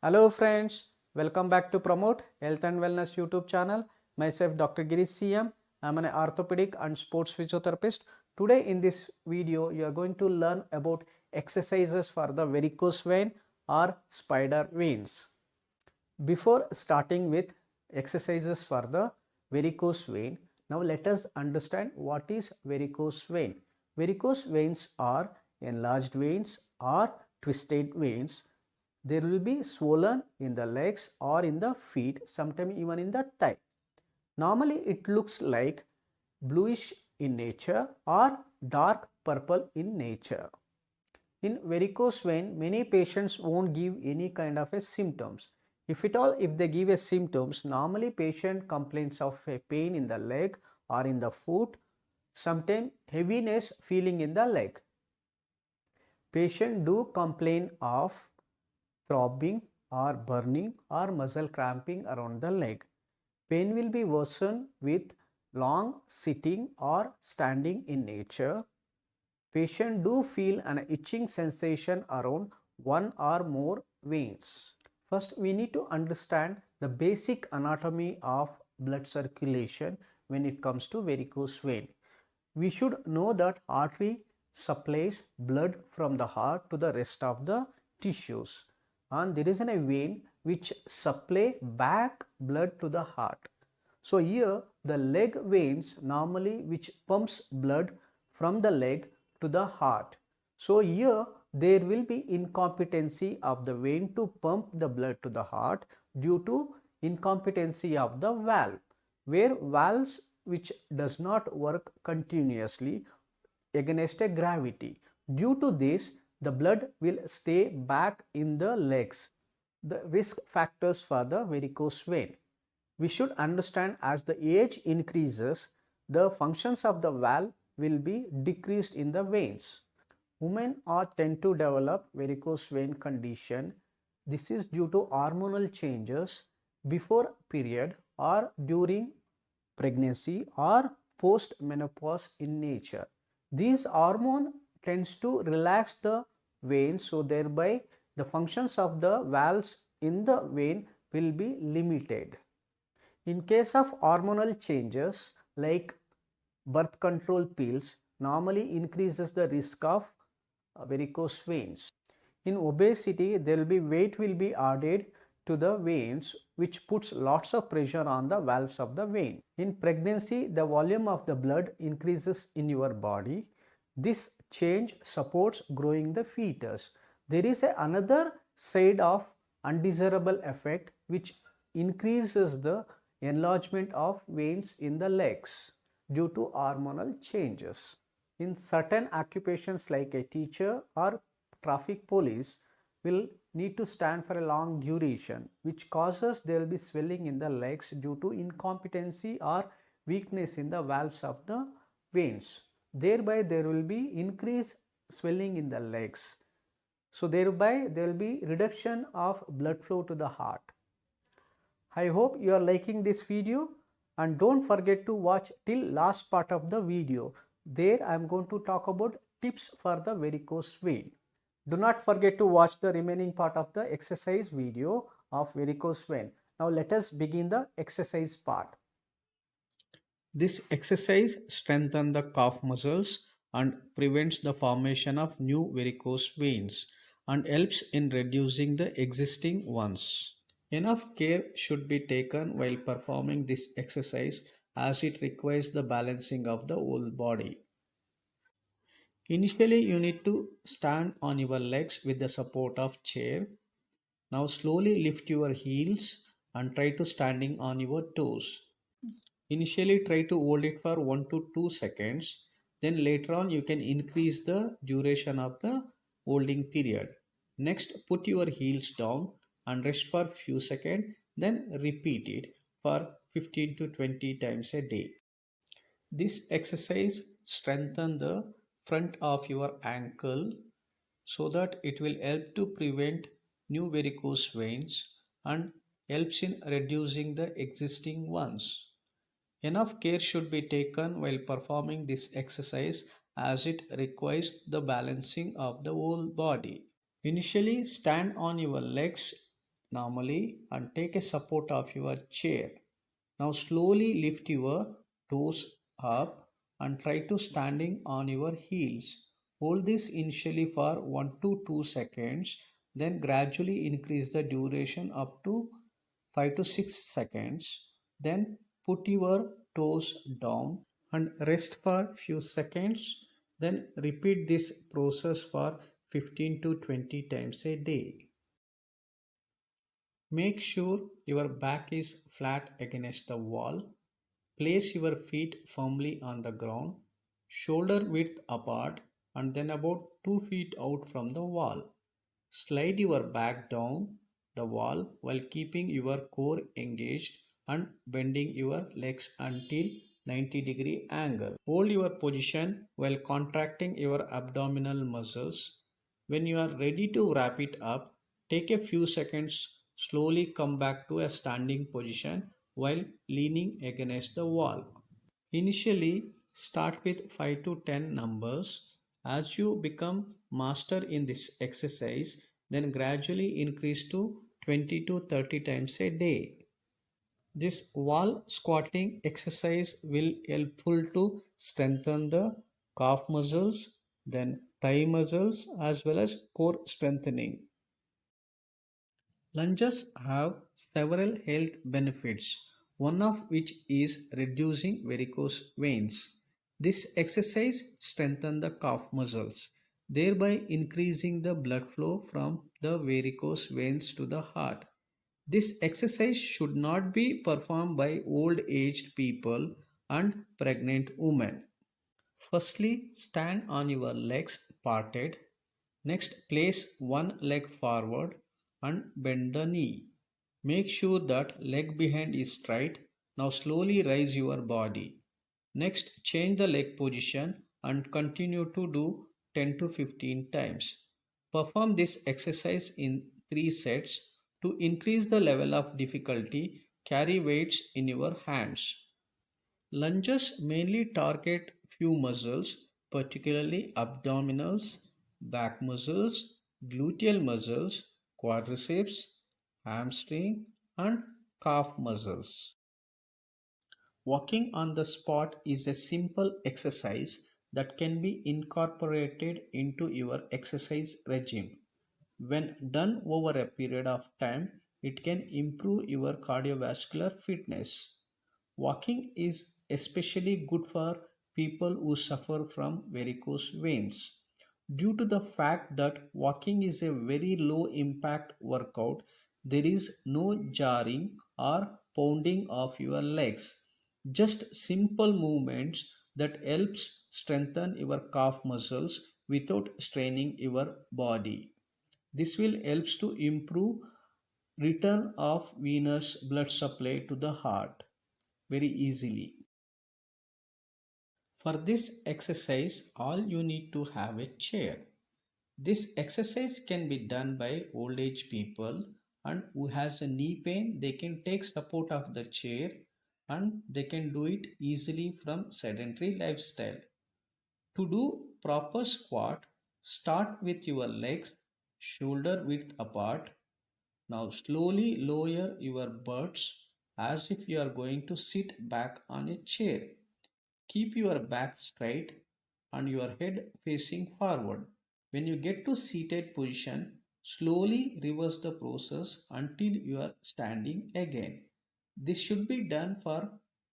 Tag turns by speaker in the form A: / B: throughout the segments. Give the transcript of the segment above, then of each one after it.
A: Hello friends, welcome back to Promote Health and Wellness YouTube channel. Myself Dr. Girish CM. I'm an orthopedic and sports physiotherapist. Today in this video you are going to learn about exercises for the varicose vein or spider veins. Before starting with exercises for the varicose vein, now let us understand what is varicose vein. Varicose veins are enlarged veins or twisted veins. There will be swollen in the legs or in the feet, sometimes even in the thigh. Normally it looks like bluish in nature or dark purple in nature. In varicose vein, many patients won't give any kind of a symptoms. If at all, if they give a symptoms, normally patient complains of a pain in the leg or in the foot, sometimes heaviness feeling in the leg. Patient do complain of throbbing or burning or muscle cramping around the leg. Pain will be worsened with long sitting or standing in nature. Patient do feel an itching sensation around one or more veins. First, we need to understand the basic anatomy of blood circulation when it comes to varicose vein. We should know that artery supplies blood from the heart to the rest of the tissues, and there is a vein which supply back blood to the heart. So here the leg veins normally which pumps blood from the leg to the heart. So here there will be incompetency of the vein to pump the blood to the heart due to incompetency of the valve, where valves which does not work continuously against a gravity. Due to this, the blood will stay back in the legs. The risk factors for the varicose vein. We should understand as the age increases, the functions of the valve will be decreased in the veins. Women are tend to develop varicose vein condition. This is due to hormonal changes before period or during pregnancy or post menopause in nature. These hormone tends to relax the veins, so thereby the functions of the valves in the vein will be limited. In case of hormonal changes like birth control pills normally increases the risk of varicose veins. In obesity, there will be weight will be added to the veins, which puts lots of pressure on the valves of the vein. In pregnancy, the volume of the blood increases in your body. This change supports growing the fetus. There is another side of undesirable effect which increases the enlargement of veins in the legs due to hormonal changes. In certain occupations like a teacher or traffic police will need to stand for a long duration, which causes there will be swelling in the legs due to incompetency or weakness in the valves of the veins. Thereby there will be increased swelling in the legs. So thereby there will be reduction of blood flow to the heart. I hope you are liking this video, and don't forget to watch till last part of the video. There I am going to talk about tips for the varicose vein. Do not forget to watch the remaining part of the exercise video of varicose vein. Now let us begin the exercise part. This exercise strengthens the calf muscles and prevents the formation of new varicose veins and helps in reducing the existing ones. Enough care should be taken while performing this exercise as it requires the balancing of the whole body. Initially, you need to stand on your legs with the support of chair. Now slowly lift your heels and try to standing on your toes. Initially try to hold it for 1 to 2 seconds. Then later on you can increase the duration of the holding period. Next, put your heels down and rest for few seconds. Then repeat it for 15 to 20 times a day. This exercise strengthens the front of your ankle so that it will help to prevent new varicose veins and helps in reducing the existing ones. Enough care should be taken while performing this exercise as it requires the balancing of the whole body. Initially, stand on your legs normally and take a support of your chair. Now slowly lift your toes up and try to standing on your heels. Hold this initially for 1 to 2 seconds, then gradually increase the duration up to 5 to 6 seconds. Then put your toes down and rest for few seconds. Then repeat this process for 15 to 20 times a day. Make sure your back is flat against the wall. Place your feet firmly on the ground, shoulder width apart and then about 2 feet out from the wall. Slide your back down the wall while keeping your core engaged and bending your legs until 90-degree angle. Hold your position while contracting your abdominal muscles. When you are ready to wrap it up, take a few seconds, slowly come back to a standing position while leaning against the wall. Initially, start with 5 to 10 numbers. As you become master in this exercise, then gradually increase to 20 to 30 times a day. This wall squatting exercise will helpful to strengthen the calf muscles, then thigh muscles as well as core strengthening. Lunges have several health benefits, one of which is reducing varicose veins. This exercise strengthens the calf muscles, thereby increasing the blood flow from the varicose veins to the heart. This exercise should not be performed by old aged people and pregnant women. Firstly, stand on your legs parted. Next, place one leg forward and bend the knee. Make sure that leg behind is straight. Now slowly raise your body. Next, change the leg position and continue to do 10 to 15 times. Perform this exercise in 3 sets. To increase the level of difficulty, carry weights in your hands. Lunges mainly target few muscles, particularly abdominals, back muscles, gluteal muscles, quadriceps, hamstring, and calf muscles. Walking on the spot is a simple exercise that can be incorporated into your exercise regime. When done over a period of time, it can improve your cardiovascular fitness. Walking is especially good for people who suffer from varicose veins. Due to the fact that walking is a very low impact workout, there is no jarring or pounding of your legs. Just simple movements that helps strengthen your calf muscles without straining your body. This will helps to improve return of venous blood supply to the heart very easily. For this exercise, all you need to have a chair. This exercise can be done by old age people and who has a knee pain, they can take support of the chair and they can do it easily from sedentary lifestyle. To do proper squat, start with your legs shoulder width apart. Now slowly lower your butts as if you are going to sit back on a chair. Keep your back straight and your head facing forward. When you get to seated position, slowly reverse the process until you are standing again. This should be done for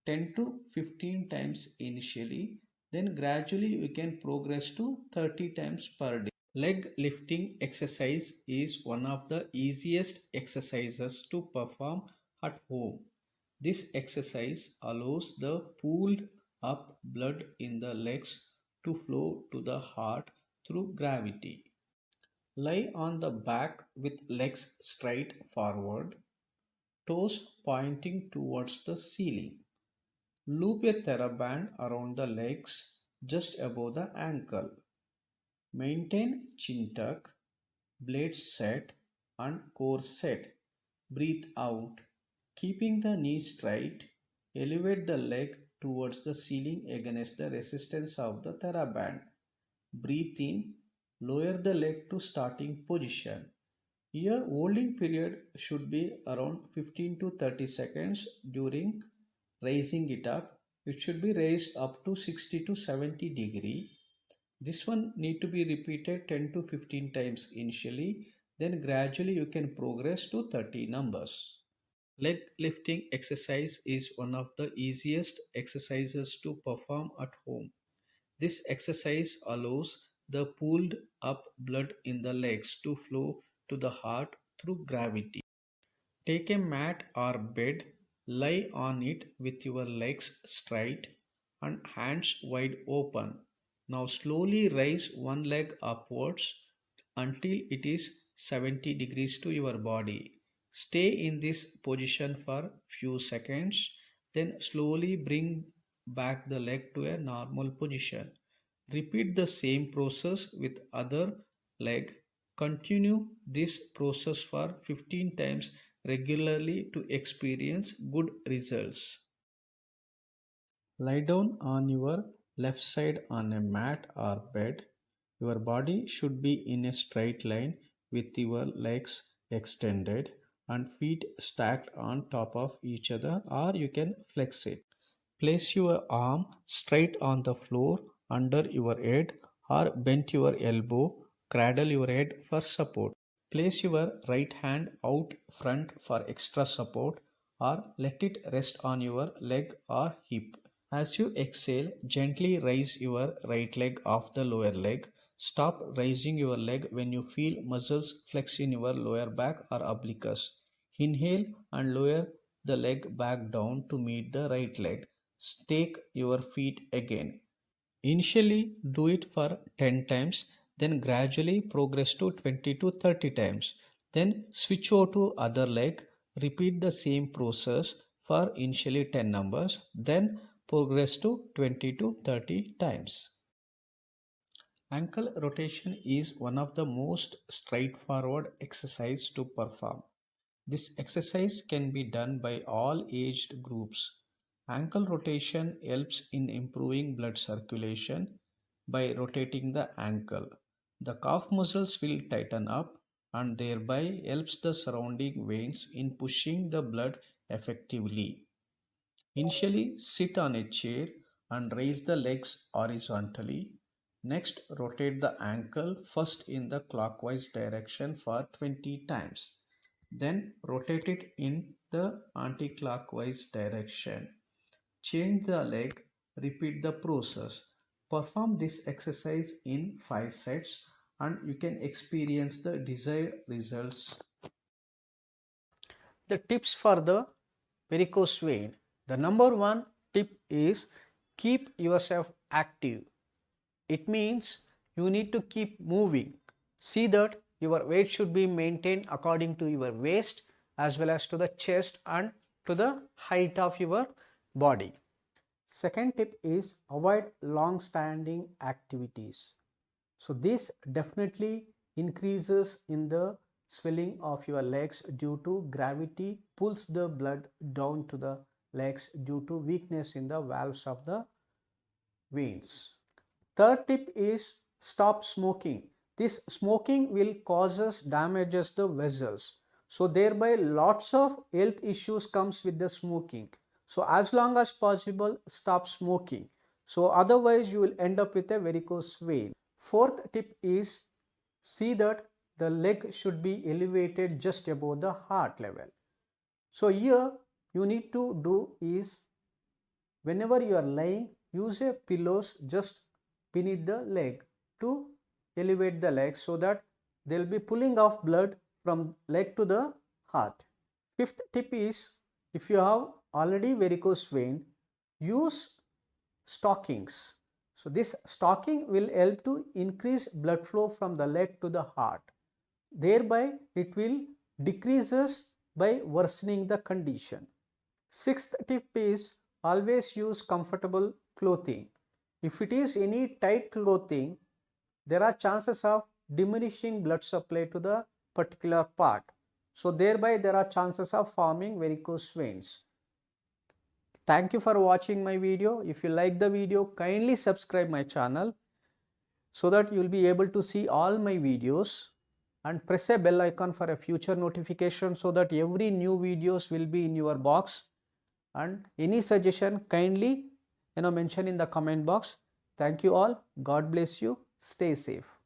A: 10 to 15 times initially, then gradually we can progress to 30 times per day. Leg lifting exercise is one of the easiest exercises to perform at home. This exercise allows the pooled up blood in the legs to flow to the heart through gravity. Lie on the back with legs straight forward, toes pointing towards the ceiling. Loop a TheraBand around the legs just above the ankle. Maintain chin tuck, blades set and core set. Breathe out, keeping the knee straight. Elevate the leg towards the ceiling against the resistance of the TheraBand. Breathe in, lower the leg to starting position. Here holding period should be around 15 to 30 seconds during raising it up. It should be raised up to 60 to 70 degree. This one need to be repeated 10 to 15 times initially, then gradually you can progress to 30 numbers. Leg lifting exercise is one of the easiest exercises to perform at home. This exercise allows the pooled up blood in the legs to flow to the heart through gravity. Take a mat or bed, lie on it with your legs straight and hands wide open. Now slowly raise one leg upwards until it is 70 degrees to your body. Stay in this position for few seconds, then slowly bring back the leg to a normal position. Repeat the same process with other leg. Continue this process for 15 times regularly to experience good results. Lie down on your left side on a mat or bed. Your body should be in a straight line with your legs extended and feet stacked on top of each other, or you can flex it. Place your arm straight on the floor under your head or bend your elbow. Cradle your head for support. Place your right hand out front for extra support or let it rest on your leg or hip. As you exhale, gently raise your right leg off the lower leg. Stop raising your leg when you feel muscles flex in your lower back or obliques. Inhale and lower the leg back down to meet the right leg. Stake your feet again. Initially, do it for 10 times, then gradually progress to 20 to 30 times. Then switch over to other leg. Repeat the same process for initially 10 numbers, then progress to 20 to 30 times. Ankle rotation is one of the most straightforward exercise to perform. This exercise can be done by all aged groups. Ankle rotation helps in improving blood circulation by rotating the ankle. The calf muscles will tighten up and thereby helps the surrounding veins in pushing the blood effectively. Initially, sit on a chair and raise the legs horizontally. Next, rotate the ankle first in the clockwise direction for 20 times. Then rotate it in the anti-clockwise direction. Change the leg, repeat the process. Perform this exercise in 5 sets and you can experience the desired results. The tips for the varicose vein. The number one tip is keep yourself active. It means you need to keep moving. See that your weight should be maintained according to your waist as well as to the chest and to the height of your body. Second tip is avoid long standing activities. So this definitely increases in the swelling of your legs due to gravity pulls the blood down to the legs due to weakness in the valves of the veins. Third tip is stop smoking. This smoking will causes damages the vessels. So thereby lots of health issues comes with the smoking. So as long as possible stop smoking. So otherwise you will end up with a varicose vein. Fourth tip is see that the leg should be elevated just above the heart level. So here you need to do is whenever you are lying, use a pillows just beneath the leg to elevate the leg so that there will be pulling of blood from leg to the heart. Fifth tip is if you have already varicose vein, use stockings. So this stocking will help to increase blood flow from the leg to the heart. Thereby it will decreases by worsening the condition. Sixth tip is always use comfortable clothing. If it is any tight clothing, there are chances of diminishing blood supply to the particular part. So thereby there are chances of forming varicose veins. Thank you for watching my video. If you like the video, kindly subscribe my channel so that you will be able to see all my videos. and press a bell icon for a future notification so that every new videos will be in your box. And any suggestion, kindly mention in the comment box. Thank you all. God bless you. Stay safe.